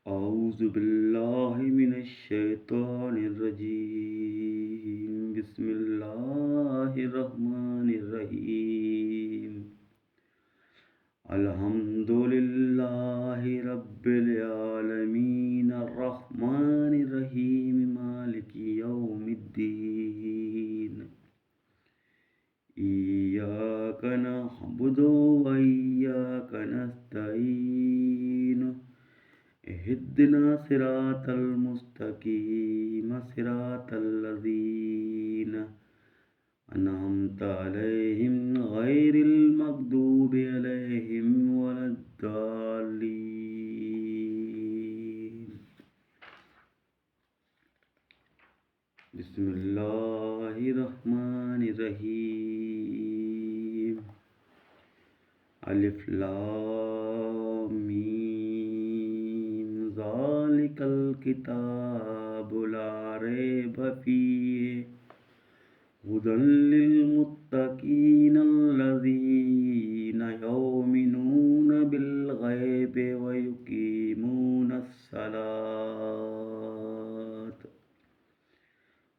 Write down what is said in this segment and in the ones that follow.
औज़ु बिल्लाहि मिनश शैतानिर रजीम बिस्मिल्लाहिर रहमानिर रहीम अल्हम्दुलिल्लाहि रब्बिल आलमीन अर्रहमानिर रहीम मालिकि यौमिद्दीन इय्याका नअबुदु व इय्याका नस्तईन इहदिना सिरातल मुस्तकीम सिरातल लज़ीना अनअमता अलैहिम गैरिल मग़दूबि अलैहिम वलद्दाल्लीन। बिस्मिल्लाहिर्रहमानिर्रहीम। अलिफ लाम मीम ज़ालिकल किताबु ला रैब फ़ीहि हुदल लिल मुत्तक़ीन अल्लज़ीना युमिनूना बिल ग़ैबि व युक़ीमूनस सलात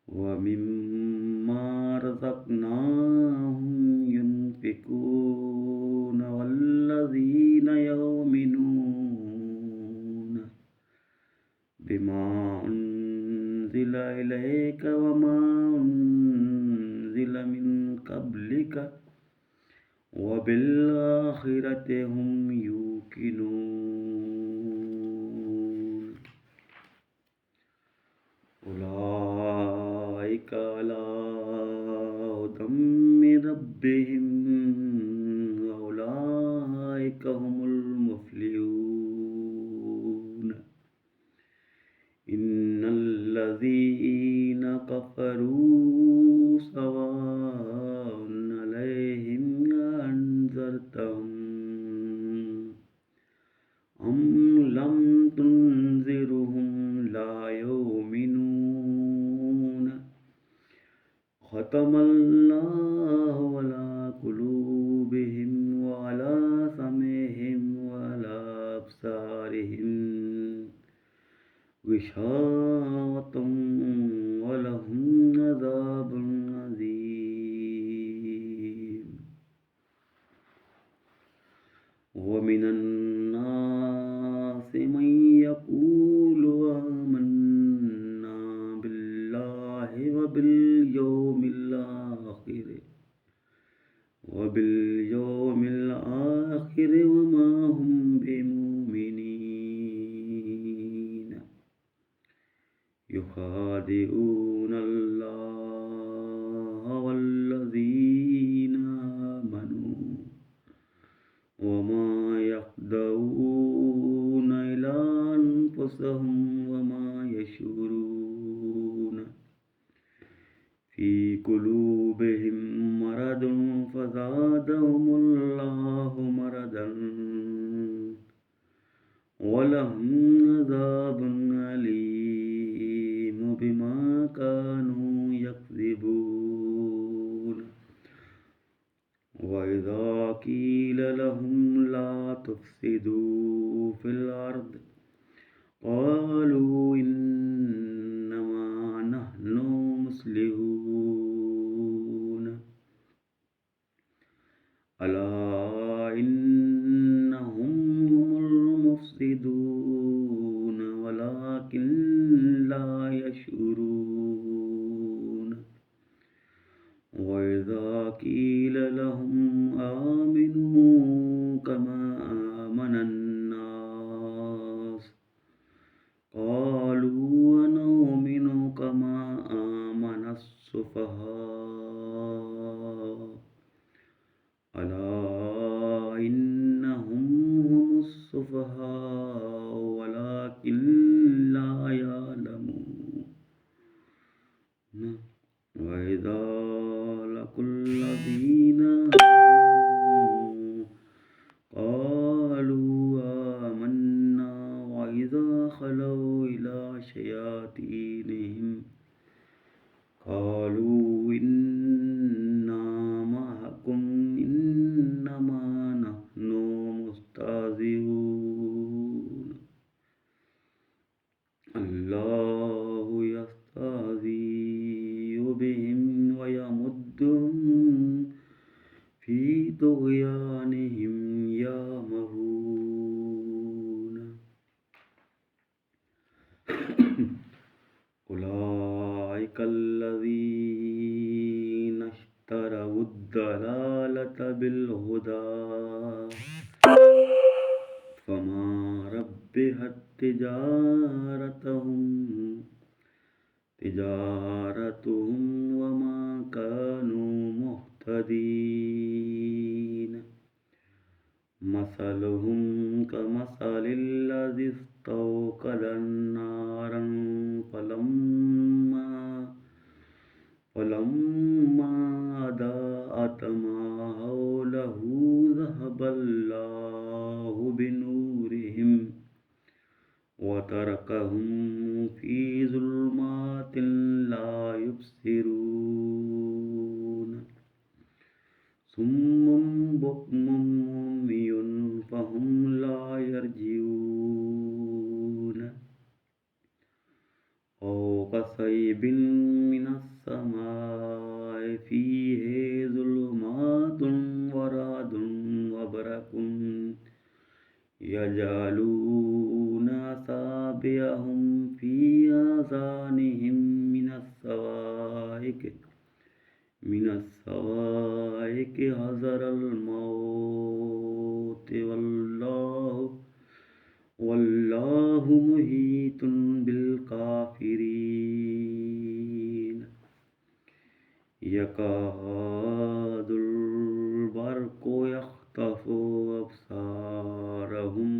व मिम्मा रज़क़नाहुम युनफ़िक़ून वल्लज़ीना युमिनूना बिमा उन्ज़िला इलैका व मा उन्ज़िला मिन क़ब्लिका व बिल आख़िरति हुम यूक़िनून। उलाइका अला हुदम मिर रब्बिहिम व उलाइका हुमुल मुफ़्लिहून। इन्नल्लज़ीना कफ़रू सवाउन अलैहिम अअन्ज़रतहुम अम लम तुन्ज़िरहुम ला युमिनून। ख़तमल्लाहु अला क़ुलूबिहिम व अला समइहिम व अला अब्सारिहिम ग़िशावतुन व लहुम अज़ाबुन अज़ीम। व मिनन नासि मन यक़ूलु आमन्ना बिल्लाहि व बिल यौमिल आख़िर व मा हुम बिमुमिनीन। युख़ादिऊनल्लाह वल्लज़ीना आमनू व मा यख़दऊन इल्ला अन्फुसहुम व मा यशऊरून। फ़ी क़ुलूबिहिम मरदुन फ़ज़ादहुमुल्लाहु मरदन व लहुम अज़ाबुन अलीम बिमा कानू यकज़िबून। व इज़ा क़ील लहुम ला तुफ़सिदू फ़िल अर्ज़ क़ालू इन्नमा नहनु मुस्लिहून। अला इन्नहुम हुमुल मुफ़सिदून वलाकिन ला यशऊरून। व इज़ा क़ील लहुम आमिनू कमा आमनन नास क़ालू अनुमिनु कमा आमनस सुफ़हा। अला इन्नहुम हुमुस सुफ़हा वलाकिन ला यअलमून। व इज़ा लक़ुल्लज़ीना आमनू क़ालू आमन्ना व इज़ा ख़लौ इला शयातीनिहिम क़ालू इन्ना मअकुम इन्नमा नहनु मुस्तहज़िऊन। الذين اشتروا الضلالة بالهدى فما ربحت تجارتهم وما كانوا مهتدين مثلهم كمثل الذي استوقد نارا فلما أضاءت ما حوله ذهب الله بنورهم وتركهم في ظلمات لا يبصرون صم بكم عمي فهم لا يرجعون أو كصيب من السماء فيه ظلمات ورعد وبرق يجعلون أصابعهم في آذانهم من الصواعق حذر الموت والله محيط بالكافرين يكاد البرق يخطف أبصارهم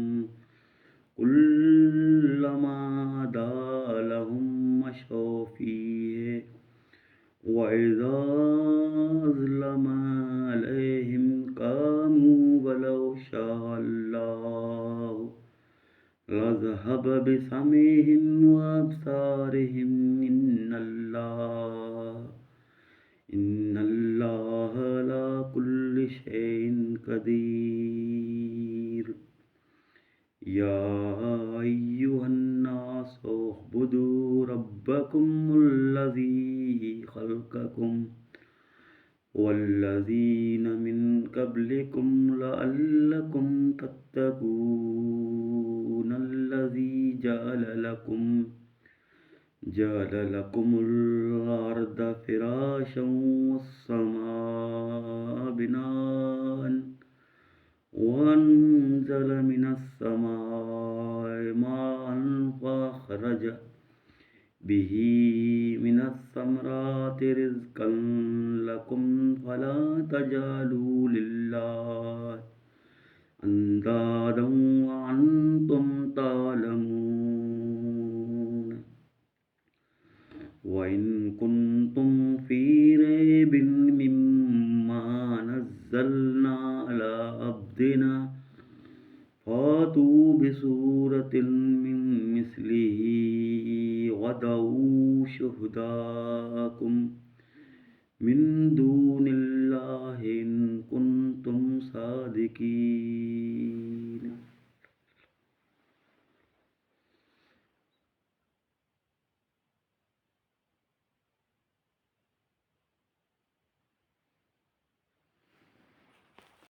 كلما أضاء لهم مشوا فيه وإذا أظلم عليهم قاموا ولو شاء الله لذهب بسمعهم وأبصارهم إن الله على كل شيء قدير يا أيها الناس اعبدوا ربكم الذي خلقكم والذين من قبلكم لعلكم تتقون الذي جعل لكم الأرض فراشا والسماء بناء وأنزل من السماء ماء فأخرج به من الثمرات رزقا لكم فلا تجعلوا لله أندادا وأنتم تعلمون وإن كنتم في ريب مما نزلنا على عبدنا فاتوا بسورة من مثله ودعوا شهداءكم من دون الله إن كنتم صادقين